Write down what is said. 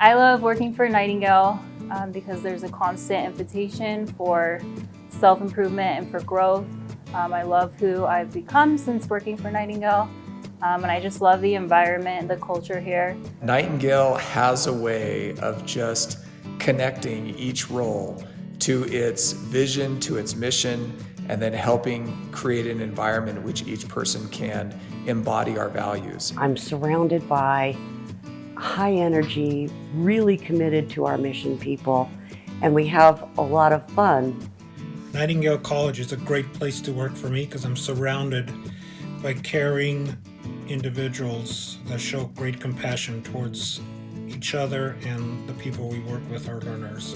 I love working for Nightingale because there's a constant invitation for self-improvement and for growth. I love who I've become since working for Nightingale, and I just love the environment and the culture here. Nightingale has a way of just connecting each role to its vision, to its mission, and then helping create an environment in which each person can embody our values. I'm surrounded by high energy, really committed to our mission people, and we have a lot of fun. Nightingale College is a great place to work for me because I'm surrounded by caring individuals that show great compassion towards each other and the people we work with, our learners.